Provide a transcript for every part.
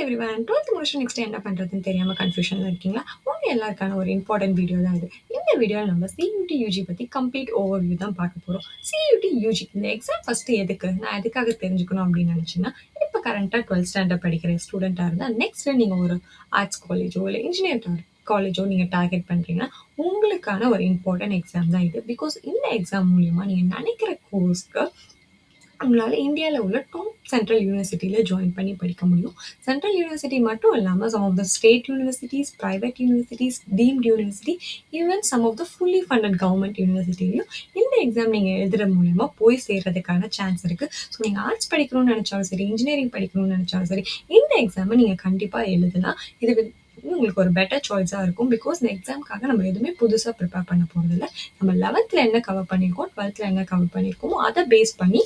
Everyone 12th முடிச்சு next என்ன பண்றதுன்னு தெரியாம கன்ஃபியூஷன்ல இருக்கீங்களா? உங்க எல்லாருக்கான ஒரு இம்பார்ட்டன்ட் வீடியோ தான் இது. இந்த வீடியோல நம்ம சியூடி, யுஜி பத்தி கம்ப்ளீட் ஓவர்வியூ தான் பார்க்க போறோம். சியூடி, யுஜி இந்த எக்ஸாம் ஃபர்ஸ்ட் எதுக்கு? நான் எதுக்காக தெரிஞ்சுக்கணும் அப்படின்னு நினைச்சீங்கன்னா, இப்ப கரண்டா 12th ஸ்டாண்டர்ட் படிக்கிற ஸ்டூடெண்டா இருந்தா நெக்ஸ்ட் நீங்க ஒரு ஆர்ட்ஸ் காலேஜோ இல்ல இன்ஜினியர் காலேஜோ நீங்க டார்கெட் பண்றீங்கன்னா உங்களுக்கான ஒரு இம்பார்ட்டன்ட் எக்ஸாம் தான் இது. பிகாஸ் இந்த எக்ஸாம் மூலியமா நீங்க நினைக்கிற கோர்ஸ்க்கு உங்களால இந்தியால உள்ள டாப் சென்ட்ரல் யூனிவர்சிட்டியில ஜாயின் பண்ணி படிக்க முடியும். சென்ட்ரல் யூனிவர்சிட்டி மட்டும் இல்லாம some of the state universities, private universities, deemed university, even some of the fully funded government யூனிவர்சிட்டிலையும் இந்த எக்ஸாம் நீங்க எழுதுற மூலியமா போய் சேர்றதுக்கான சான்ஸ் இருக்கு. ஸோ நீங்க ஆர்ட்ஸ் படிக்கணும்னு நினைச்சாலும் சரி, இன்ஜினியரிங் படிக்கணும்னு நினைச்சாலும் சரி, இந்த எக்ஸாமை நீங்க கண்டிப்பா எழுதலாம். இது உங்களுக்கு ஒரு பெட்டர் சாய்ஸா இருக்கும். பிகாஸ் இந்த எக்ஸாம்க்காக நம்ம எதுவுமே புதுசா ப்ரிப்பேர் பண்ண போறதில்ல. நம்ம 11th என்ன கவர் பண்ணியிருக்கோம், 12th என்ன கவர் பண்ணியிருக்கோமோ அதை பேஸ் பண்ணி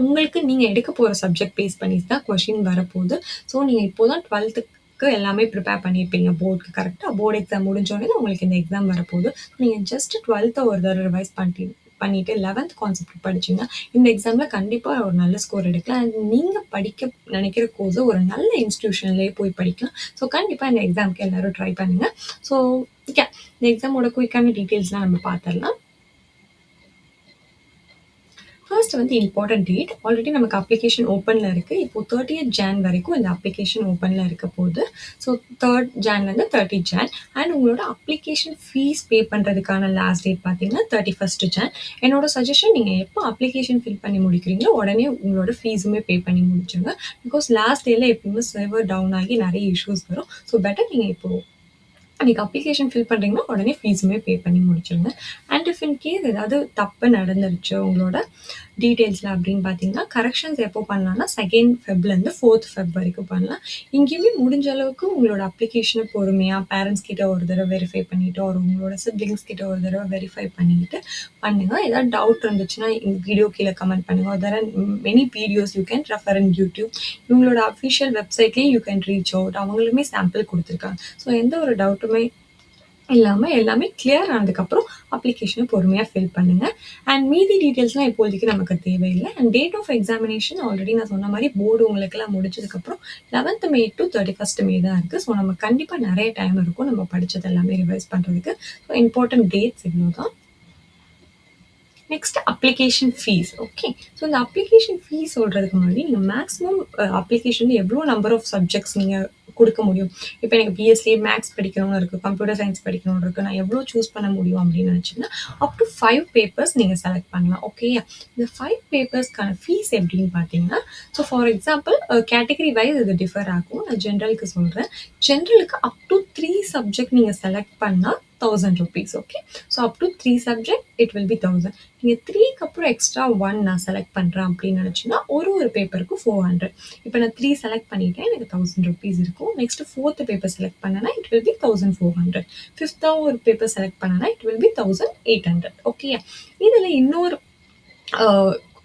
உங்களுக்கு நீங்க எடுக்க போற சப்ஜெக்ட் பேஸ் பண்ணி தான் கொஸ்டின் வரப்போகுது. ஸோ நீங்க இப்போதான் 12th எல்லாமே ப்ரிப்பேர் பண்ணியிருப்பீங்க போர்டுக்கு கரெக்டா. போர்டு எக்ஸாம் முடிஞ்சோடனே தான் உங்களுக்கு இந்த எக்ஸாம் வரப்போகுது. நீங்க ஜஸ்ட் 12th ஒரு தடவை ரிவைஸ் பண்ணிட்டு 11th கான்செப்ட் படிச்சீங்கன்னா இந்த எக்ஸாம்ல கண்டிப்பா ஒரு நல்ல ஸ்கோர் எடுக்கலாம். அண்ட் நீங்க படிக்க நினைக்கிற கோர்ஸ் ஒரு நல்ல இன்ஸ்டிடியூஷன்லயே போய் படிக்கலாம். ஸோ கண்டிப்பா இந்த எக்ஸாம்க்கு எல்லாரும் ட்ரை பண்ணுங்க. ஸோ இந்த எக்ஸாமோட குயிக்கான டீட்டெயில்ஸ்லாம் நம்ம பார்த்துடலாம். ஃபர்ஸ்ட் வந்து இம்பார்ட்டன்ட் டேட். ஆல்ரெடி நமக்கு அப்ளிகேஷன் ஓப்பனில் இருக்குது. இப்போது 30th Jan வரைக்கும் இந்த அப்ளிகேஷன் ஓப்பனில் இருக்க போகுது. So 3rd Janலேருந்து 30th Jan. And உங்களோட அப்ளிகேஷன் ஃபீஸ் பே பண்ணுறதுக்கான லாஸ்ட் டேட் பார்த்தீங்கன்னா 31st Jan. என்னோட சஜஷன் நீங்கள் எப்போ அப்ளிகேஷன் ஃபில் பண்ணி முடிக்கிறீங்களோ உடனே உங்களோட ஃபீஸுமே பே பண்ணி முடிச்சுங்க. பிகாஸ் லாஸ்ட் டேல எப்பயுமே சர்வர் டவுன் ஆகி நிறைய இஷ்யூஸ் வரும். ஸோ பெட்டர் நீங்கள் இப்போது நீங்கள் அப்ளிகேஷன் ஃபில் பண்ணுறீங்கன்னா உடனே ஃபீஸுமே பே பண்ணி முடிச்சிருங்க. அண்ட் இஃப் இன் கேஸ் ஏதாவது தப்பு நடந்துருச்சு உங்களோட டீட்டெயில்ஸில் அப்படின்னு பார்த்தீங்கன்னா கரெக்ஷன்ஸ் எப்போ பண்ணலாம்னா 2nd Febலேருந்து 4th Feb வரைக்கும் பண்ணலாம். இங்கேயுமே முடிஞ்ச அளவுக்கு உங்களோட அப்ளிகேஷனை பொறுமையாக பேரண்ட்ஸ் கிட்ட ஒரு தடவை வெரிஃபை பண்ணிவிட்டு ஒரு உங்களோட சிப்ளிங்ஸ் கிட்ட ஒரு தடவை வெரிஃபை பண்ணிவிட்டு பண்ணுங்கள். ஏதாவது டவுட் இருந்துச்சுன்னா இந்த வீடியோ கீழே கமெண்ட் பண்ணுங்கள். there are many videos you can refer in YouTube. இவங்களோட அஃபிஷியல் வெப்சைட்லேயும் யூ கேன் ரீச் அவுட். அவங்களுமே சாம்பிள் கொடுத்துருக்காங்க. ஸோ எந்த ஒரு டவுட்டுமே இல்லாமல் எல்லாமே கிளியர் ஆனதுக்கப்புறம் அப்ளிகேஷனை பொறுமையாக ஃபில் பண்ணுங்கள். அண்ட் மீதி டீட்டெயில்ஸ்லாம் இப்போதைக்கு நமக்கு தேவையில்லை. And date of examination already நான் சொன்ன மாதிரி போர்டு உங்களுக்கெல்லாம் முடிச்சதுக்கப்புறம் 11th May to 31st May தான் இருக்குது. ஸோ நம்ம கண்டிப்பாக நிறைய டைம் இருக்கும் நம்ம படித்தது எல்லாமே ரிவைஸ் பண்ணுறதுக்கு. ஸோ இம்பார்ட்டன்ட் டேட்ஸ் இவ்வளோ தான். Next application fees. Okay, so இந்த அப்ளிகேஷன் ஃபீஸ் சொல்கிறதுக்கு முன்னாடி நீங்கள் மேக்ஸிமம் அப்ளிகேஷன் எவ்வளோ நம்பர் ஆஃப் சப்ஜெக்ட்ஸ் நீங்கள் கொடுக்க முடியும். இப்போ எனக்கு பிஎஸ்சி மேக்ஸ் படிக்கணும்னு இருக்குது, கம்ப்யூட்டர் சயின்ஸ் படிக்கணும்னு இருக்குது, நான் எவ்வளோ சூஸ் பண்ண முடியும் அப்படின்னு நினச்சிங்கன்னா அப் டு 5 பேப்பர்ஸ் நீங்கள் செலக்ட் பண்ணலாம். ஓகே, இந்த 5 பேப்பர்ஸ்க்கான ஃபீஸ் எப்படின்னு பார்த்தீங்கன்னா, so for example category wise இது டிஃபர் ஆகும். நான் ஜென்ரலுக்கு சொல்கிறேன். ஜென்ரலுக்கு அப் டு 3 சப்ஜெக்ட் நீங்கள் செலக்ட் பண்ணால் 1000 rupees. Okay, so up to 3 subject it will be 1000. நீங்கள் 3க்கு அப்புறம் எக்ஸ்ட்ரா 1 நான் செலக்ட் பண்ணுறேன் அப்படின்னு நினச்சின்னா ஒரு பேப்பருக்கு 400. இப்போ நான் 3 செலக்ட் பண்ணிட்டேன், எனக்கு 1000 rupees இருக்கும். நெக்ஸ்ட் 4th பேப்பர் செலக்ட் பண்ணனா இட் வில் பி 1400. 5th ஒரு பேப்பர் செலக்ட் பண்ணனா இட் வில் பி 1800. ஓகே, இதில் இன்னொரு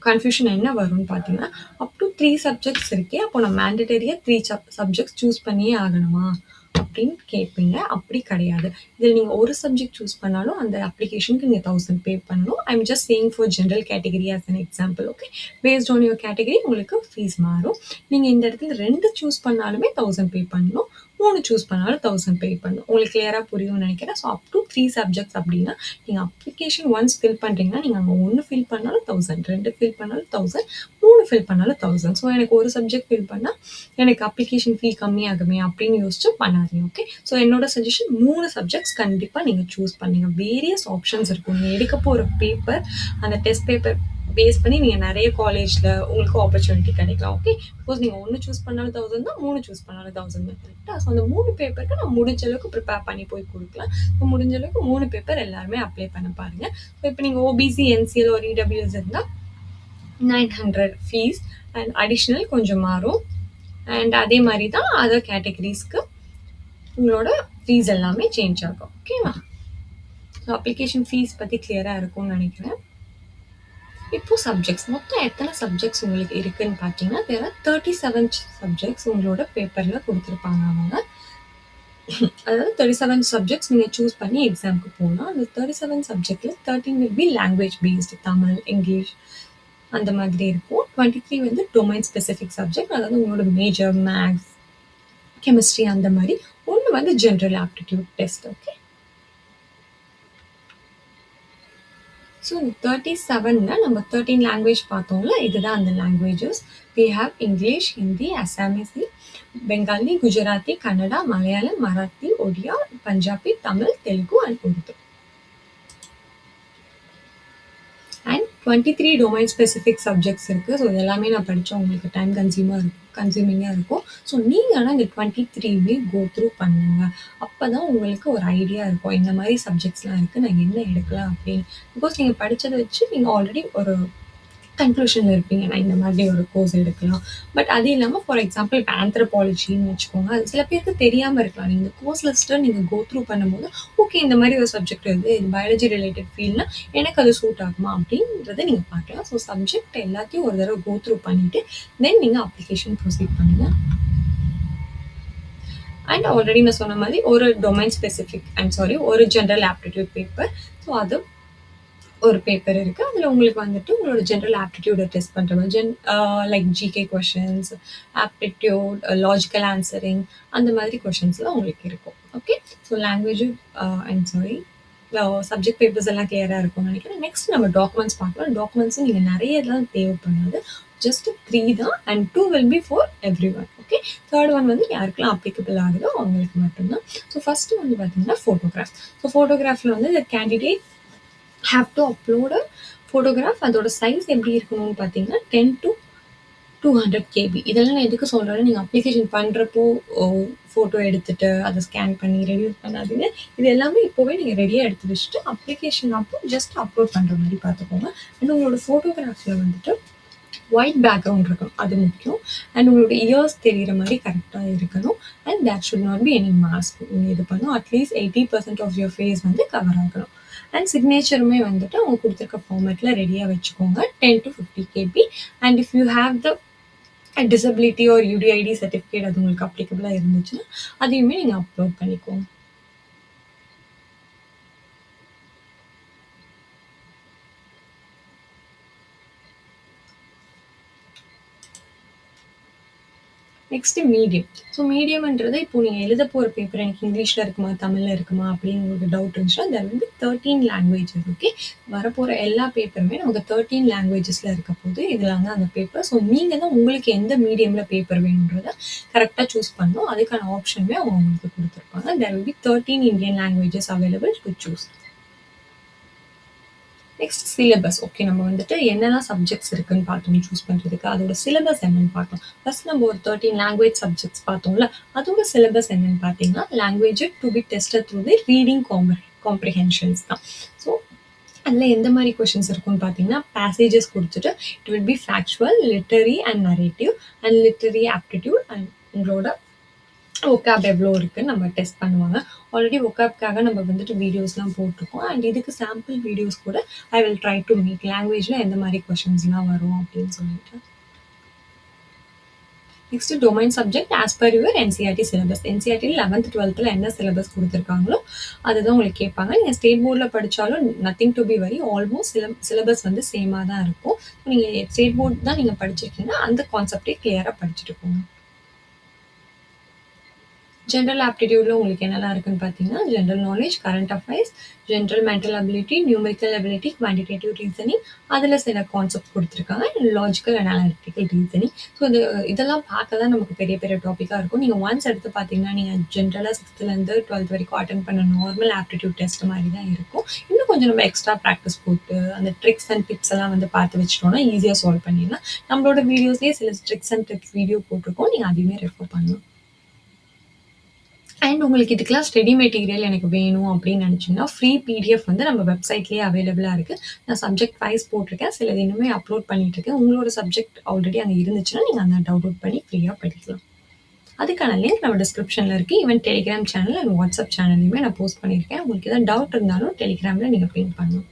கன்ஃபியூஷன் என்ன வரும்னு பார்த்தீங்கன்னா அப் டு 3 சப்ஜெக்ட்ஸ் இருக்கே, அப்போ நான் மேண்டட்டரியாக 3 சப்ஜெக்ட்ஸ் சூஸ் பண்ணியே ஆகணுமா அப்படின்னு கேட்பீங்க. அப்படி கிடையாது. இதில் நீங்கள் ஒரு சப்ஜெக்ட் சூஸ் பண்ணாலும் அந்த அப்ளிகேஷனுக்கு நீங்கள் 1000 பே பண்ணணும். I am just saying for general category as an example. Okay, based on your category உங்களுக்கு ஃபீஸ் மாறும். நீங்கள் இந்த இடத்துல 2 சூஸ் பண்ணாலுமே 1000 பே பண்ணணும், 3 சூஸ் பண்ணாலும் 1000 பே பண்ணணும். உங்களுக்கு கிளியராக புரியும்னு நினைக்கிறேன். ஸோ அப் டு 3 சப்ஜெக்ட்ஸ் அப்படின்னா நீங்கள் அப்ளிகேஷன் ஒன்ஸ் ஃபில் பண்ணுறீங்கன்னா நீங்கள் அங்கே 1 ஃபில் பண்ணாலும் 1000, 2 ஃபில் பண்ணாலும் 1000, 3 ஃபில் பண்ணாலும் 1000. ஸோ எனக்கு ஒரு சப்ஜெக்ட் ஃபில் பண்ணால் எனக்கு அப்ளிகேஷன் ஃபீ கம்மியாகுமே அப்படின்னு யோசிச்சு பண்ணாதீங்க. ஓகே, ஸோ என்னோட சஜஷன் 3 சப்ஜெக்ட்ஸ் கண்டிப்பாக நீங்கள் சூஸ் பண்ணுங்க. வேரியஸ் ஆப்ஷன்ஸ் இருக்கும். நீங்கள் எடுக்க போகிற பேப்பர் அந்த டெஸ்ட் பேப்பர் பேஸ் பண்ணி நீங்கள் நிறைய காலேஜில் உங்களுக்கு ஆப்பர்ச்சுனிட்டி கிடைக்கலாம். ஓகே, சப்போஸ் நீங்கள் 1 சூஸ் பண்ணாலும் 1000 தான், 3 சூஸ் பண்ணாலும் 1000 தான். கரெக்டாக? ஸோ அந்த 3 பேப்பருக்கு நான் முடிஞ்ச அளவுக்கு ப்ரிப்பேர் பண்ணி போய் கொடுக்கலாம். ஸோ முடிஞ்ச அளவுக்கு 3 பேப்பர் எல்லாருமே அப்ளை பண்ண பாருங்கள். ஸோ இப்போ நீங்கள் ஓபிசி, என்சிஎல் ஒரு இடபிள்யூஎஸ் இருந்தால் 900 ஃபீஸ் அண்ட் அடிஷ்னல் கொஞ்சம் மாறும். அண்ட் அதே மாதிரி தான் அதர் கேட்டகரிஸ்க்கு உங்களோட ஃபீஸ் எல்லாமே சேஞ்ச் ஆகும். ஓகேவா? ஸோ அப்ளிகேஷன் ஃபீஸ் பற்றி கிளியராக இருக்கும்னு நினைக்கிறேன். இப்போது சப்ஜெக்ட்ஸ் மொத்தம் எத்தனை சப்ஜெக்ட்ஸ் உங்களுக்கு இருக்குதுன்னு பார்த்தீங்கன்னா there are 37 சப்ஜெக்ட்ஸ் உங்களோட பேப்பரில் கொடுத்துருப்பாங்க அவங்க. அதாவது 37 சப்ஜெக்ட்ஸ் நீங்கள் சூஸ் பண்ணி எக்ஸாமுக்கு போகலாம். அந்த 37 சப்ஜெக்டில் 13 will be language based, Tamil, English அந்த மாதிரி இருக்கும். 23 வந்து டொமைன் ஸ்பெசிஃபிக் சப்ஜெக்ட், அதாவது உங்களோட மேஜர், மேக்ஸ், கெமிஸ்ட்ரி அந்த மாதிரி. ஒன்று வந்து general aptitude test. Okay. So 37ல நம்ம 13 லாங்குவேஜ் பார்த்தோம்ல, இதுதான் அந்த languages. We have English, Hindi, Assamese, Bengali, Gujarati, Kannada, Malayalam, Marathi, Odia, Punjabi, Tamil, Telugu and Urdu. And 23 domain specific subjects இருக்குது. ஸோ இதெல்லாமே நான் படித்தா உங்களுக்கு டைம் கன்சியூமிங்காக இருக்கும். ஸோ நீங்கள் ஆனால் இந்த 23மே கோ த்ரூ பண்ணுங்கள். அப்போ தான் உங்களுக்கு ஒரு ஐடியா இருக்கும் இந்த மாதிரி சப்ஜெக்ட்ஸ்லாம் இருக்குது, நான் என்ன எடுக்கலாம் அப்படின்னு. பிகாஸ் நீங்கள் படித்ததை வச்சு நீங்கள் ஆல்ரெடி ஒரு கன்க்ளூஷனில் இருப்பீங்க, நான் இந்த மாதிரி ஒரு கோர்ஸ் எடுக்கலாம். பட் அது இல்லாமல் ஃபார் எக்ஸாம்பிள் இப்போ ஆந்த்ரோபாலஜின்னு வச்சுக்கோங்க, அது சில பேருக்கு தெரியாமல் இருக்கலாம். நீங்கள் கோர்ஸ் லிஸ்ட்டை நீங்கள் கோ த்ரூ பண்ணும்போது ஓகே இந்த மாதிரி ஒரு சப்ஜெக்ட் இருக்குது, இது பயாலஜி ரிலேட்டட் ஃபீல்ட்னா எனக்கு அது சூட் ஆகுமா அப்படின்றத நீங்கள் பார்க்கலாம். ஸோ சப்ஜெக்ட் எல்லாத்தையும் ஒரு தடவை கோ த்ரூ பண்ணிவிட்டு தென் நீங்கள் அப்ளிகேஷன் ப்ரொசீட் பண்ணுங்கள். அண்ட் ஆல்ரெடி நான் சொன்ன மாதிரி ஒரு டொமைன் ஸ்பெசிஃபிக் ஒரு ஜென்ரல் ஆப்டிடியூட் பேப்பர். ஸோ அது ஒரு பேப்பர் இருக்குது. அதில் உங்களுக்கு வந்துட்டு உங்களோட ஜென்ரல் ஆப்டிடியூடை டெஸ்ட் பண்ணுற மாதிரி like GK questions, aptitude, logical answering, அந்த மாதிரி கொஷின்ஸ்லாம் உங்களுக்கு இருக்கும். ஓகே. ஸோ லாங்குவேஜும் சப்ஜெக்ட் பேப்பர்ஸ் எல்லாம் கிளியராக இருக்கும்னு நினைக்கிறேன். நெக்ஸ்ட் நம்ம டாக்குமெண்ட்ஸ் பார்க்கலாம். டாக்குமெண்ட்ஸும் நீங்கள் நிறைய இதெல்லாம் தேவைப்படாது, ஜஸ்ட் 3 தான். And 2 will be for every one. Okay. Third one வந்து யாருக்கெல்லாம் அப்ளிகபிள் ஆகுதோ அவங்களுக்கு மட்டும்தான். ஸோ ஃபஸ்ட்டு வந்து பார்த்தீங்கன்னா ஃபோட்டோகிராஃப். ஸோ ஃபோட்டோகிராஃபில் வந்து இந்த candidate have to upload a photograph. அதோட சைஸ் எப்படி இருக்கணும்னு பார்த்தீங்கன்னா 10 to 200 KB. இதெல்லாம் நான் எதுக்கு சொல்கிறேன்னா, நீங்கள் அப்ளிகேஷன் பண்ணுறப்போ ஃபோட்டோ எடுத்துகிட்டு அதை ஸ்கேன் பண்ணி ரெடியூஸ் பண்ணாதீங்க. இது எல்லாமே இப்போவே நீங்கள் ரெடியாக எடுத்து வச்சுட்டு அப்ளிகேஷன் அப்போ ஜஸ்ட் அப்லோட் பண்ணுற மாதிரி பார்த்துக்கோங்க. அண்ட் உங்களோட ஃபோட்டோகிராஃபில் வந்துட்டு ஒயிட் பேக்ரவுண்ட் இருக்கணும், அது முக்கியம். அண்ட் உங்களோட இயர்ஸ் தெரிகிற மாதிரி கரெக்டாக இருக்கணும். And that should not be any mask. நீங்கள் இது பண்ணும் அட்லீஸ்ட் 80% ஆஃப் யுவர் ஃபேஸ் வந்து கவர் ஆகணும். அண்ட் சிக்னேச்சருமே வந்துட்டு அவங்க கொடுத்துருக்க ஃபார்மேட்டில் ரெடியாக வச்சுக்கோங்க, 10 to 50 KB. And if you have the disability or UDID certificate அது உங்களுக்கு அப்ளிகபிளாக இருந்துச்சுன்னா அதையுமே நீங்கள் அப்லோட் பண்ணிக்கோங்க. Next medium. ஸோ மீடியம்ன்றது இப்போ நீங்கள் எழுத போகிற பேப்பர் எனக்கு இங்கிலீஷில் இருக்குமா தமிழில் இருக்குமா அப்படின்னு உங்களுக்கு டவுட் இருந்துச்சுன்னா அதில் வந்து 13 லாங்குவேஜஸ். ஓகே. வரப்போகிற எல்லா பேப்பருமே நமக்கு 13 லாங்குவேஜஸில் இருக்க போது இதில் வந்து அந்த பேப்பர். ஸோ நீங்கள் தான் உங்களுக்கு எந்த மீடியமில் பேப்பர் வேணுன்றதை கரெக்டாக சூஸ் பண்ணணும். அதுக்கான ஆப்ஷனுமே அவங்க உங்களுக்கு கொடுத்துருப்பாங்க. There will be 13 Indian languages available to choose. Next syllabus. Okay. நம்ம வந்துட்டு என்னெல்லாம் சப்ஜெக்ட்ஸ் இருக்குன்னு பார்த்தோம் சூஸ் பண்ணுறதுக்கு, அதோட சிலபஸ் என்னன்னு பார்த்தோம். ஃபர்ஸ்ட் நம்ம ஒரு 13 லாங்குவேஜ் சப்ஜெக்ட்ஸ் பார்த்தோம்ல, அதோட சிலபஸ் என்னன்னு பார்த்தீங்கன்னா language to be tested through the reading comprehensions தான். ஸோ அதில் எந்த மாதிரி கொஷின்ஸ் இருக்குன்னு பார்த்தீங்கன்னா பேசேஜஸ் கொடுத்துட்டு it will be factual, literary and narrative and literary aptitude and உங்களோட ஒக்காப் எவ்வளோ இருக்குன்னு நம்ம டெஸ்ட் பண்ணுவாங்க. ஆல்ரெடி ஒக்காப்காக நம்ம வந்துட்டு வீடியோஸ்லாம் போட்டிருக்கோம். அண்ட் இதுக்கு சாம்பிள் வீடியோஸ் கூட I will try to make லாங்குவேஜில் எந்த மாதிரி கொஷின்ஸ்லாம் வரும் அப்படின்னு சொல்லிட்டு. Next domain subject as per your NCERT syllabus. NCERT 11th 12th என்ன சிலபஸ் கொடுத்துருக்காங்களோ அதுதான் உங்களுக்கு கேட்பாங்க. நீங்கள் ஸ்டேட் போர்டில் படித்தாலும் nothing to be very, almost syllabus வந்து சேமாக தான் இருக்கும். நீங்கள் ஸ்டேட் போர்டு தான் நீங்கள் படிச்சிருக்கீங்கன்னா அந்த கான்செப்டே கிளியராக படிச்சுட்டு போங்க. ஜென்ரல் ஆப்டிடியூடில் உங்களுக்கு என்னெல்லாம் இருக்குன்னு பார்த்தீங்கன்னா general knowledge, current affairs, general mental ability, numerical ability, quantitative reasoning, அதில் சில கான்செப்ட் கொடுத்துருக்காங்க, logical and analytical reasoning. So இதெல்லாம் பார்க்க தான் நமக்கு பெரிய பெரிய டாப்பிக்காக இருக்கும். நீங்கள் ஒன்ஸ் எடுத்து பார்த்தீங்கன்னா நீங்கள் ஜென்ரலாக 6th-லேருந்து 12th வரைக்கும் அட்டன் பண்ண நார்மல் ஆப்டிடியூட் டெஸ்ட் மாதிரி தான் இருக்கும். இன்னும் கொஞ்சம் நம்ம எக்ஸ்ட்ரா ப்ராக்டிஸ் போட்டு அந்த ட்ரிக்ஸ் அண்ட் டிப்ஸ் எல்லாம் வந்து பார்த்து வச்சிட்டோம்னா ஈஸியாக சால்வ் பண்ணிடலாம். நம்மளோட வீடியோஸ்லேயே சில ட்ரிக்ஸ் அண்ட் டிப்ஸ் வீடியோ போட்டிருக்கோம், நீங்கள் அதையுமே ரெஃபர் பண்ணலாம். அண்ட் உங்களுக்கு இதுக்கெல்லாம் ஸ்டடி மெட்டீரியல் எனக்கு வேணும் அப்படின்னு நினச்சிங்கன்னா ஃப்ரீ PDF வந்து நம்ம வெப்சைட்லேயே அவைலபிளாக இருக்குது. நான் சப்ஜெக்ட் வைஸ் போட்டிருக்கேன், சிலது இன்னுமே அப்லோட் பண்ணிட்டுருக்கேன். உங்களோட சப்ஜெக்ட் ஆல்ரெடி அங்கே இருந்துச்சுன்னா நீங்கள் அந்த டவுன்லோட் பண்ணி ஃப்ரீயாக படிக்கலாம். அதுக்கான லிங்க் நம்ம டிஸ்கிரிப்ஷனில் இருக்குது. Even Telegram channel and WhatsApp சேனல்லையுமே நான் போஸ்ட் பண்ணியிருக்கேன். உங்களுக்கு எதாவது டவுட் இருந்தாலும் டெலிகிராமில் நீங்கள் பின் பண்ணணும்.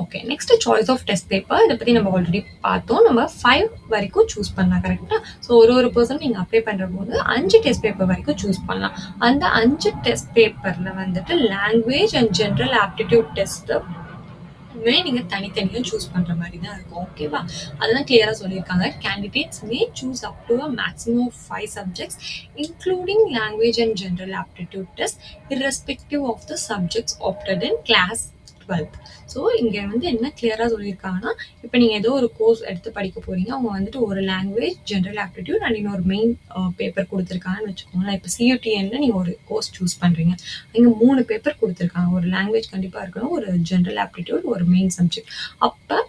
Okay. Next choice of test paper. இதை பற்றி நம்ம ஆல்ரெடி பார்த்தோம். நம்ம 5 வரைக்கும் சூஸ் பண்ணலாம், கரெக்டாக. ஸோ ஒரு பர்சன் நீங்கள் அப்ளை பண்ணுற போது 5 டெஸ்ட் பேப்பர் வரைக்கும் சூஸ் பண்ணலாம். அந்த 5 டெஸ்ட் பேப்பரில் வந்துட்டு language and general aptitude test நீங்க தனித்தனியா சூஸ் பண்ற மாரி தான் இருக்கும். ஓகேவா? அதுதான் கிளியரா சொல்லியிருக்காங்க. Candidates may choose up to a maximum of 5 subjects, including language and general aptitude test, irrespective of the subjects opted in class 12th. So இங்க வந்து என்ன கிளியரா சொல்லியிருக்காங்கன்னா, இப்ப நீங்க ஏதோ ஒரு கோர்ஸ் எடுத்து படிக்க போறீங்க. அவங்க வந்துட்டு ஒரு லாங்குவேஜ், ஜெனரல் ஆப்டிட்யூட் அண்ட் இன்னொரு மெயின் பேப்பர் குடுத்துருக்காங்கன்னு வச்சுக்கோங்களேன். இப்ப சியூடிஎன்ல நீங்க ஒரு கோர்ஸ் சூஸ் பண்றீங்க. இங்க 3 பேப்பர் குடுத்துருக்காங்க. ஒரு லாங்குவேஜ் கண்டிப்பா இருக்கணும். ஒரு ஜெனரல் ஆப்டிட்யூட், ஒரு மெயின் சப்ஜெக்ட். அப்ப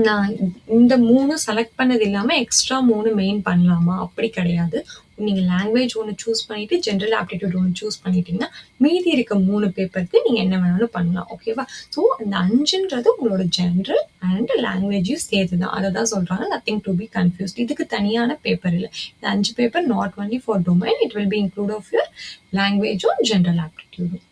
நான் இந்த 3 செலக்ட் பண்ணது இல்லாம எக்ஸ்ட்ரா 3 மெயின் பண்ணலாமா? அப்படி கிடையாது. நீங்க லாங்குவேஜ் ஒண்ணு சூஸ் பண்ணிட்டு, ஜெனரல் ஆப்டிட்யூட் ஒண்ணு சூஸ் பண்ணிட்டீங்கன்னா, மீதி இருக்க 3 பேப்பருக்கு நீங்க என்ன வேணாலும் பண்ணலாம். ஓகேவா? ஸோ இந்த 5ன்றது உங்களோட ஜெனரல் அண்ட் லாங்குவேஜையும் சேர்த்து தான். அத தான் சொல்றாங்க. Nothing to be confused. இதுக்கு தனியான பேப்பர் இல்ல. இந்த 5 paper not only for domain. It will be include of your லாங்குவேஜும், ஜெனரல் ஆப்டிட்யூடும்.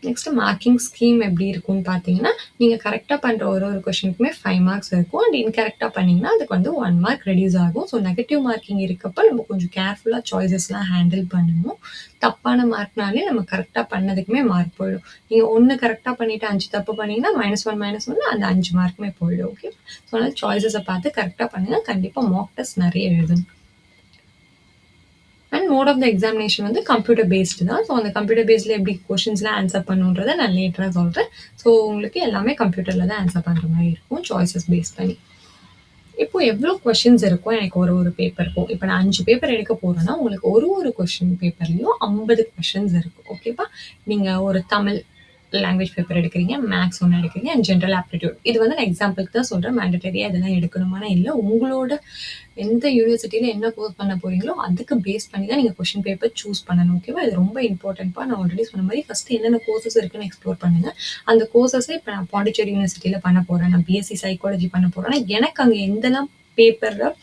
நெக்ஸ்ட் மார்க்கிங் ஸ்கீம் எப்படி இருக்கும்னு பார்த்தீங்கன்னா, நீங்க கரெக்ட்டா பண்ற ஒரு ஒரு கொஸ்டினுக்குமே 5 மார்க்ஸ் இருக்கும். அண்ட் இன்கரெக்ட்டா பண்ணீங்கன்னா, அதுக்கு வந்து 1 மார்க் ரெட்யூஸ் ஆகும். ஸோ நெகட்டிவ் மார்க்கிங் இருக்கப்ப நம்ம கொஞ்சம் கேர்ஃபுல்லா சாய்ஸஸ்லாம் ஹேண்டில் பண்ணணும். தப்பான மார்க்னாலே நம்ம கரெக்ட்டா பண்ணதுக்குமே மார்க் போயிடும். நீங்க 1 கரெக்ட்டா பண்ணிட்டு 5 தப்பு பண்ணீங்கன்னா, -1 -1 அந்த 5 மார்க்குமே போயிடும். ஓகே. ஸோ அதனால சாய்ஸஸ பார்த்து கரெக்ட்டா பண்ணுங்க. கண்டிப்பா மாக் டெஸ்ட் நெறைய எழுதணும். And mode of the examination வந்து கம்ப்யூட்டர் பேஸ்டு தான். ஸோ அந்த கம்ப்யூட்டர் பேஸ்டில் எப்படி கொஷின்ஸ்லாம் ஆன்சர் பண்ணுன்றதை நான் லேட்டராக சொல்கிறேன். ஸோ உங்களுக்கு எல்லாமே கம்ப்யூட்டரில் தான் ஆன்சர் பண்ணுற மாதிரி இருக்கும், சாய்ஸஸ் பேஸ் பண்ணி. இப்போ எவ்வளோ கொஷின்ஸ் இருக்கும் எனக்கு ஒரு ஒரு பேப்பருக்கும். இப்போ நான் 5 பேப்பர் எடுக்க போறேன்னா, உங்களுக்கு ஒரு ஒரு கொஸ்டின் பேப்பர்லயும் 50 கொஸ்டின்ஸ் இருக்கும். ஓகேவா? நீங்க ஒரு தமிழ் லாங்குவேஜ் பேப்பர் எடுக்கிறீங்க, மேத்ஸ் ஒண்ணு எடுக்கிறீங்க அண்ட் ஜெனரல் ஆப்டிட்யூட். இது வந்து நான் எக்ஸாம்பிளுக்கு தான் சொல்றேன். மேண்டட்டரியா இதெல்லாம் எடுக்கணுமானா இல்ல. உங்களோட எந்த யூனிவர்சிட்டியில என்ன கோர்ஸ் பண்ண போறீங்களோ, அதுக்கு பேஸ் பண்ணி தான் நீங்க கொஸ்டின் பேப்பர் சூஸ் பண்ணணும். ஓகேவா? இது ரொம்ப இம்பார்ட்டன்ட்ப்பா. நான் ஆல்ரெடி சொன்ன மாரி ஃபர்ஸ்ட் என்னென்ன கோர்சஸ் இருக்குன்னு எக்ஸ்ப்ளோர் பண்ணுங்க. அந்த கோர்சஸ இப்ப நான் பாண்டிச்சேரி யூனிவர்சிட்டியில பண்ண போறேன். நான் பிஎஸ்சி சைக்காலஜி பண்ண போறேன்னா, எனக்கு அங்க எந்தெல்லாம் பேப்பர்ல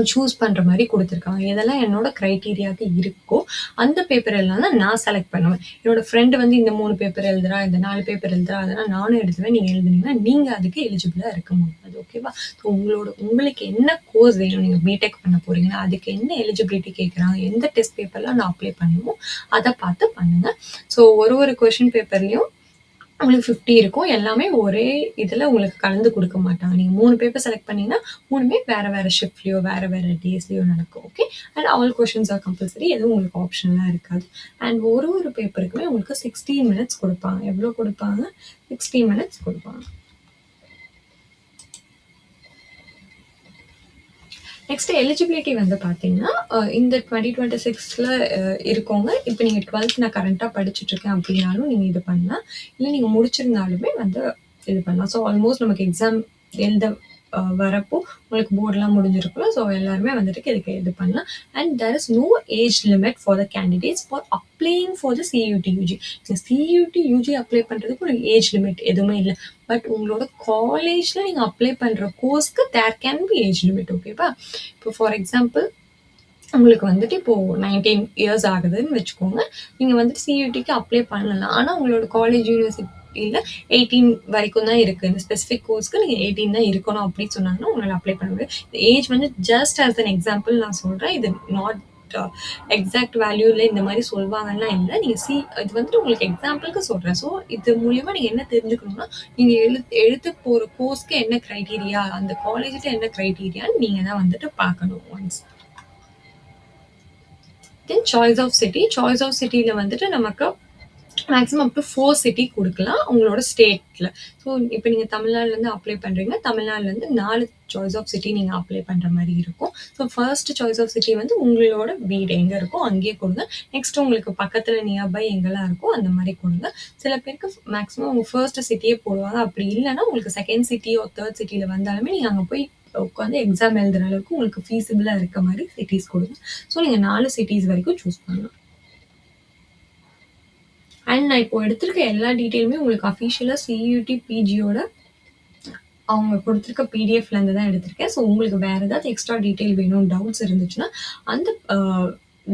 சூஸ் பண்ற மாரி குடுத்துருக்காங்க. எதெல்லாம் என்னோட கிரைட்டீரியாக்கு இருக்கோ, அந்த பேப்பர் எல்லாம் தான் நான் செலக்ட் பண்ணுவேன். என்னோட ஃப்ரெண்ட் வந்து இந்த 3 பேப்பர் எழுதுறா, இந்த 4 பேப்பர் எழுதுறா, அதெல்லாம் நானும் எழுதுவேன். நீங்க எழுதுனீங்கன்னா, நீங்க அதுக்கு எலிஜிபிளா இருக்க முடியாது. ஓகேவா? ஸோ உங்களுக்கு என்ன கோர்ஸ் வேணும்? நீங்க பிடெக் பண்ண போறீங்கன்னா, அதுக்கு என்ன எலிஜிபிலிட்டி கேட்குறாங்க? எந்த டெஸ்ட் பேப்பர்லாம் நான் அப்ளை பண்ணணுமோ, அத பார்த்து பண்ணுங்க. ஸோ ஒரு ஒரு கொஸ்டின் பேப்பர்லயும் உங்களுக்கு 50 இருக்கும். எல்லாமே ஒரே இதுல உங்களுக்கு கலந்து குடுக்க மாட்டாங்க. நீங்க 3 பேப்பர் செலக்ட் பண்ணீங்கன்னா, 3மே வேற வேற ஷிஃப்ட்லயோ, வேற வேற டேஸ்லயோ நடக்கும். Okay. And all questions are compulsory. எதுவும் உங்களுக்கு ஆப்ஷனலா இருக்காது. அண்ட் ஒரு ஒரு பேப்பருக்குமே உங்களுக்கு 60 மினிட்ஸ் குடுப்பாங்க. எவ்வளோ குடுப்பாங்க? 60 மினிட்ஸ் குடுப்பாங்க. நெக்ஸ்ட் எலிஜிபிலிட்டி வந்து பார்த்தீங்கன்னா, இந்த 2026ல இருக்கவங்க, இப்ப நீங்க 12த் நான் கரண்ட்டா படிச்சுட்டு இருக்கேன் அப்படின்னாலும் நீங்க இது பண்ணலாம். இல்ல நீங்க முடிச்சிருந்தாலுமே வந்து இது பண்ணலாம். ஸோ ஆல்மோஸ்ட் நமக்கு எக்ஸாம் எழுத வரப்போ உங்களுக்கு போர்ட்லாம் முடிஞ்சிருக்கும்ல. ஸோ எல்லாருமே வந்துட்டு இதுக்கு இது பண்ணலாம். And there is no age limit for the candidates for applying for the CUET UG. CUET UG apply பண்றதுக்கு ஒரு ஏஜ் லிமிட் எதுவுமே இல்ல. பட் உங்களோட காலேஜ்ல நீங்க அப்ளை பண்ற கோர்ஸ்க்கு there can be age limit. ஓகேவா? இப்போ ஃபார் எக்ஸாம்பிள் உங்களுக்கு வந்துட்டு இப்போ 19 இயர்ஸ் ஆகுதுன்னு வச்சுக்கோங்க. நீங்க வந்துட்டு சியூடிக்கு அப்ளை பண்ணலாம். ஆனா உங்களோட காலேஜ், யூனிவர்சிட்டில 18 வரைக்கும் தான் இருக்கு. இந்த ஸ்பெசிஃபிக் கோர்ஸ்க்கு நீங்க 18 தான் இருக்கணும் அப்படின்னு சொன்னாங்கன்னா, உங்களால அப்ளை பண்ண முடியும். ஏஜ் வந்து ஜஸ்ட் ஆஸ் அன் எக்ஸாம்பிள் நான் சொல்றேன். இது நாட் எக்ஸாக்ட் வேல்யூல இந்த மாதிரி சொல்வாங்கன்னா இல்ல. நீங்க இது வந்துட்டு உங்களுக்கு எக்ஸாம்பிளுக்கு சொல்றேன். ஸோ இது மூலியமா நீங்க என்ன தெரிஞ்சுக்கணும்னா, நீங்க எழுத போற கோர்ஸ்க்கு என்ன கிரைட்டீரியா, அந்த காலேஜ்ல என்ன கிரைட்டீரியான்னு நீங்க தான் வந்துட்டு பார்க்கணும் once. Then choice of city. Choice of சிட்டில வந்துட்டு நமக்கு மேக்ஸிமம் அப் டு 4 சிட்டி குடுக்கலாம் உங்களோட ஸ்டேட்ல. ஸோ இப்ப நீங்க தமிழ்நாடுலேருந்து அப்ளை பண்றீங்க. தமிழ்நாடுலேருந்து 4 சாய்ஸ் ஆஃப் சிட்டி நீங்க அப்ளை பண்ற மாரி இருக்கும். So first choice of city வந்து உங்களோட வீடு எங்க இருக்கோ அங்கேயே குடுங்க. நெக்ஸ்ட் உங்களுக்கு பக்கத்துல நியர்பை எங்கெல்லாம் இருக்கோ அந்த மாரி குடுங்க. சில பேருக்கு மேக்ஸிமம் உங்க ஃபர்ஸ்ட் சிட்டியே போடுவாங்க. அப்படி இல்லன்னா உங்களுக்கு செகண்ட் சிட்டியோ, தேர்ட் சிட்டில வந்தாலுமே நீங்க அங்க போய் உட்காந்து எக்ஸாம் எழுதுற அளவுக்கு உங்களுக்கு ஃபீசிபிளா இருக்க மாரி சிட்டீஸ் குடுங்க. ஸோ நீங்க 4 சிட்டீஸ் வரைக்கும் சூஸ் பண்ணலாம். அண்ட் நான் இப்போ எடுத்திருக்க எல்லா டீட்டெயிலுமே உங்களுக்கு அஃபிஷியலா சியூடி பிஜியோட அவங்க குடுத்திருக்க பிடிஎஃப்ல இருந்து தான் எடுத்திருக்கேன். ஸோ உங்களுக்கு வேற ஏதாவது எக்ஸ்ட்ரா டீட்டெயில் வேணும், டவுட்ஸ் இருந்துச்சுன்னா, அந்த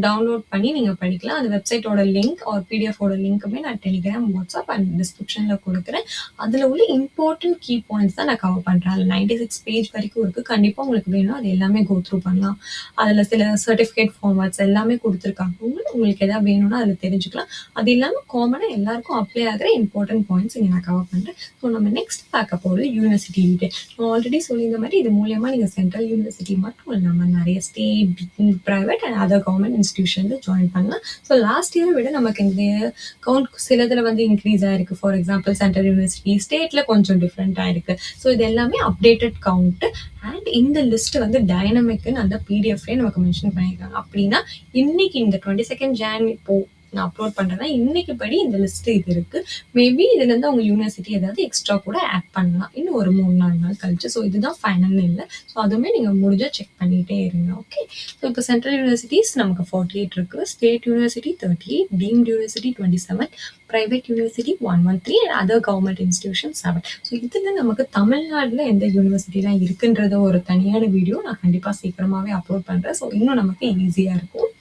டவுன்லோட் பண்ணி நீங்கள் படிக்கலாம். அந்த வெப்சைட்டோட லிங்க் ஆர் பிடிஎஃபோட லிங்க்குமே நான் டெலிகிராம், வாட்ஸ்அப் அண்ட் டிஸ்கிரிப்ஷனில் கொடுக்குறேன். அதில் உள்ள இம்பார்ட்டன்ட் கீ பாயிண்ட்ஸ் தான் நான் கவர் பண்ணுறேன். அதில் 96 பேஜ் வரைக்கும் இருக்குது. கண்டிப்பாக உங்களுக்கு வேணும் அது எல்லாமே கோ த்ரூ பண்ணலாம். அதில் சில சர்டிஃபிகேட் ஃபார்மேட்ஸ் எல்லாமே கொடுத்துருக்காங்க. உங்களுக்கு எதாவது வேணும்னா அதில் தெரிஞ்சுக்கலாம். அது இல்லாமல் காமனாக எல்லாருக்கும் அப்ளை ஆகிற இம்பார்ட்டன்ட் பாயிண்ட்ஸ் இங்கே நான் கவர் பண்ணுறேன். ஸோ நம்ம நெக்ஸ்ட் பார்க்க போகிறது யூனிவர்சிட்டி டீட்டெயில். நான் ஆல்ரெடி சொல்லியிருந்த மாதிரி இது மூலியமாக நீங்கள் சென்ட்ரல் யூனிவர்சிட்டி மட்டும் இல்லாமல் நிறைய state, private and other government இன்ஸ்டிடியூஷனில் ஜாயின் பண்ணலாம். ஸோ லாஸ்ட் இயரை விட நமக்கு இந்த கவுண்ட் சிலதில் வந்து இன்க்ரீஸ் ஆகிருக்கு. ஃபார் எக்ஸாம்பிள் சென்ட்ரல் யூனிவர்சிட்டி ஸ்டேட்டில் கொஞ்சம் டிஃப்ரெண்ட்டாக இருக்குது. ஸோ இது எல்லாமே அப்டேட்டட் கவுண்ட்டு. அண்ட் இந்த லிஸ்ட் வந்து டைனமிக்னு அந்த பிடிஎஃப்லேயே நமக்கு மென்ஷன் பண்ணியிருக்காங்க. அப்படின்னா இன்னைக்கு இந்த 22 Jan இப்போ நான் அப்லோட் பண்ணுறேன்னா இன்னைக்கு படி இந்த லிஸ்ட் இது இருக்குது. மேபி இதுலேருந்து அவங்க யூனிவர்சிட்டி ஏதாவது எக்ஸ்ட்ரா கூட ஆட் பண்ணலாம் இன்னும் ஒரு 3-4 நாள் கழிச்சு. ஸோ இதுதான் ஃபைனல்னு இல்லை. ஸோ அதுவுமே நீங்கள் முடிஞ்சால் செக் பண்ணிகிட்டே இருங்க. ஓகே. ஸோ இப்போ சென்ட்ரல் யூனிவர்சிட்டிஸ் நமக்கு 48 இருக்குது. State university 38, deemed university 27, private university 113 and other government institution 7. So இதில் நமக்கு தமிழ்நாட்டில் எந்த யூனிவர்சிட்டிலாம் இருக்குன்றத ஒரு தனியான வீடியோ நான் கண்டிப்பாக சீக்கிரமாகவே அப்லோட் பண்ணுறேன். ஸோ இன்னும் நமக்கு ஈஸியாக இருக்கும்.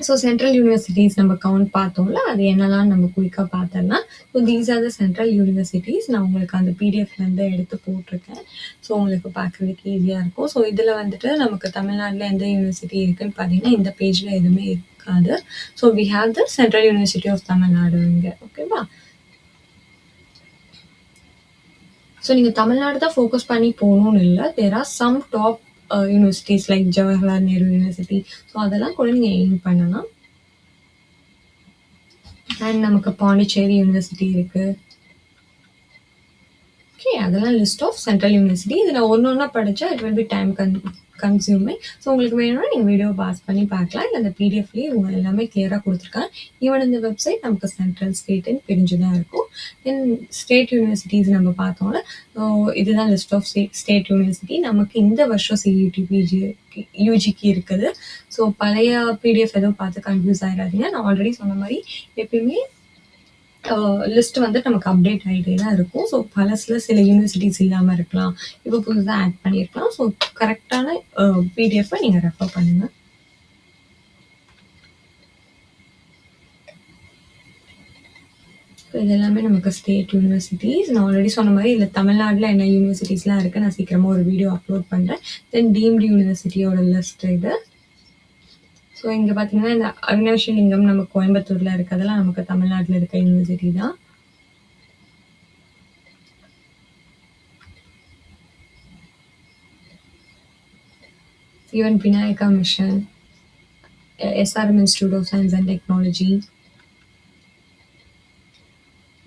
ஸோ சென்ட்ரல் யூனிவர்சிட்டிஸ் நம்ம கவுண்ட் பார்த்தோம்ல, அது என்னெல்லாம் நம்ம குயிக்காக பார்த்தோம்னா, so these are the central universities. நான் உங்களுக்கு அந்த பிடிஎஃப்லேருந்து எடுத்து போட்டிருக்கேன். ஸோ உங்களுக்கு பார்க்குறதுக்கு ஈஸியாக இருக்கும். ஸோ இதில் வந்துட்டு நமக்கு தமிழ்நாட்டில் எந்த யூனிவர்சிட்டி இருக்குதுன்னு பார்த்தீங்கன்னா இந்த பேஜில் எதுவுமே இருக்காது. So we have the central university of Tamil Nadu இங்கே. ஓகேவா? ஸோ நீங்கள் தமிழ்நாடு தான் ஃபோக்கஸ் பண்ணி போகணும்னு இல்லை. There are some top universities like Jawaharlal Nehru university. So அதெல்லாம் கூட நீங்கள் எய்ம் பண்ணலாம். அண்ட் நமக்கு பாண்டிச்சேரி யூனிவர்சிட்டி இருக்குது. ஓகே, அதெல்லாம் லிஸ்ட் ஆஃப் சென்ட்ரல் யூனிவர்சிட்டி. இதில் ஒன்று ஒன்றா படித்தா it will be time consuming. So உங்களுக்கு வேணும்னா நீங்கள் வீடியோ பாஸ் பண்ணி பார்க்கலாம். இல்லை அந்த பிடிஎஃப்லேயே இவங்க எல்லாமே கிளியராக கொடுத்துருக்காங்க. ஈவன் இந்த வெப்சைட் நமக்கு சென்ட்ரல் ஸ்டேட்டுன்னு பிரிஞ்சு தான் இருக்கும். தென் ஸ்டேட் யூனிவர்சிட்டிஸ் நம்ம பார்த்தோம்ல, இதுதான் லிஸ்ட் ஆஃப் ஸ்டேட் யூனிவர்சிட்டி. நமக்கு இந்த வருஷம் சிஇடி யூஜிக்கு இருக்குது. ஸோ பழைய பிடிஎஃப் எதுவும் பார்த்து கன்ஃபியூஸ் ஆகிடாதீங்க. நான் ஆல்ரெடி சொன்ன மாதிரி எப்பயுமே லிஸ்ட் வந்து நமக்கு அப்டேட் ஆகிட்டே தான் இருக்கும். ஸோ பழசில் சில யூனிவர்சிட்டிஸ் இல்லாமல் இருக்கலாம், இப்போ புதுசாக ஆட் பண்ணியிருக்கலாம். ஸோ கரெக்டான பிடிஎஃப்பை நீங்கள் ரெஃபர் பண்ணுங்கள். இது எல்லாமே நமக்கு ஸ்டேட் யூனிவர்சிட்டிஸ். நான் ஆல்ரெடி சொன்ன மாதிரி இல்லை தமிழ்நாட்டில் என்ன யூனிவர்சிட்டிஸ்லாம் இருக்குது நான் சீக்கிரமாக ஒரு வீடியோ அப்லோட் பண்ணுறேன். தென் டீம்டு யூனிவர்சிட்டியோட லிஸ்ட் இது. ஸோ இங்கே பார்த்தீங்கன்னா இந்த அவினாஷி லிங்கம் நம்ம கோயம்புத்தூரில் இருக்கிறதெல்லாம் நமக்கு தமிழ்நாட்டில் இருக்க யூனிவர்சிட்டி தான். Even Vinayaka mission, SRM institute of science and technology.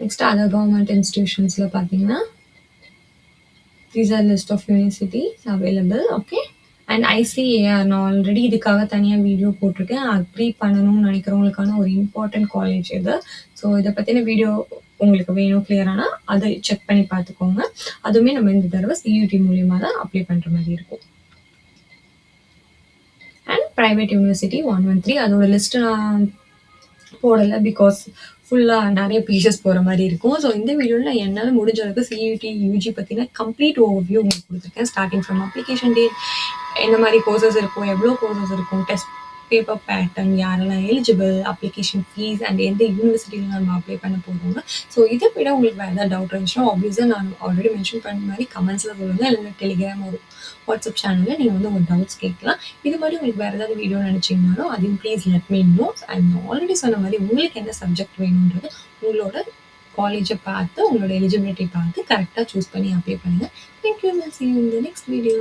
Next other government இன்ஸ்டிடியூஷன்ஸில் பார்த்தீங்கன்னா these are list of universities available. Okay. And ICAR நான் ஆல்ரெடி இதுக்காக தனியாக வீடியோ போட்டிருக்கேன். அக்ரி பண்ணணும்னு நினைக்கிறவங்களுக்கான ஒரு இம்பார்ட்டன்ட் காலேஜ் இது. ஸோ இதை பற்றின வீடியோ உங்களுக்கு வேணும் கிளியரானா அதை செக் பண்ணி பார்த்துக்கோங்க. அதுவுமே நம்ம இந்த தடவை சியூடி மூலியமாக தான் அப்ளை பண்ணுற மாதிரி இருக்கும். அண்ட் ப்ரைவேட் யூனிவர்சிட்டி 113 அதோட லிஸ்ட்டு நான் போடலை பிகாஸ் ஃபுல்லாக நிறைய பேஜஸ் போகிற மாதிரி இருக்கும். ஸோ இந்த வீடியோவில் நான் என்னால் முடிஞ்ச அளவுக்கு சிஇடி யூஜி பற்றின கம்ப்ளீட் ஓவர்வியூ உங்களுக்கு கொடுத்துருக்கேன். ஸ்டார்டிங் ஃப்ரம் அப்ளிகேஷன் டேட், எந்த மாதிரி கோர்சஸ் இருக்கும், எவ்வளோ கோர்சஸ் இருக்கும், டெஸ்ட் பேப்பர் பேட்டர்ன், யாரெல்லாம் எலிஜிபிள், அப்ளிகேஷன் ஃபீஸ் அண்ட் எந்த யூனிவர்சிட்டியில் நம்ம அப்ளை பண்ண போகிறோங்க. ஸோ இதை விட உங்களுக்கு வேறு ஏதாவது டவுட் இருந்துச்சுன்னா ஆப்வியஸாக நான் ஆல்ரெடி மென்ஷன் பண்ண மாதிரி கமெண்ட்ஸில் சொல்லுங்கள். இல்லைன்னா டெலிகிராம் ஒரு வாட்ஸ்அப் சேனலில் நீங்கள் வந்து உங்கள் டவுட்ஸ் கேட்கலாம். இது மாதிரி உங்களுக்கு வேறு ஏதாவது வீடியோ நினச்சிங்கனாலும் அதையும் please let me know. And already சொன்ன மாதிரி உங்களுக்கு என்ன சப்ஜெக்ட் வேணுன்றது உங்களோட காலேஜை பார்த்து உங்களோட எலிஜிபிலிட்டி பார்த்து கரெக்டாக சூஸ் பண்ணி அப்ளை பண்ணுங்கள். Thank you. See you in the next video.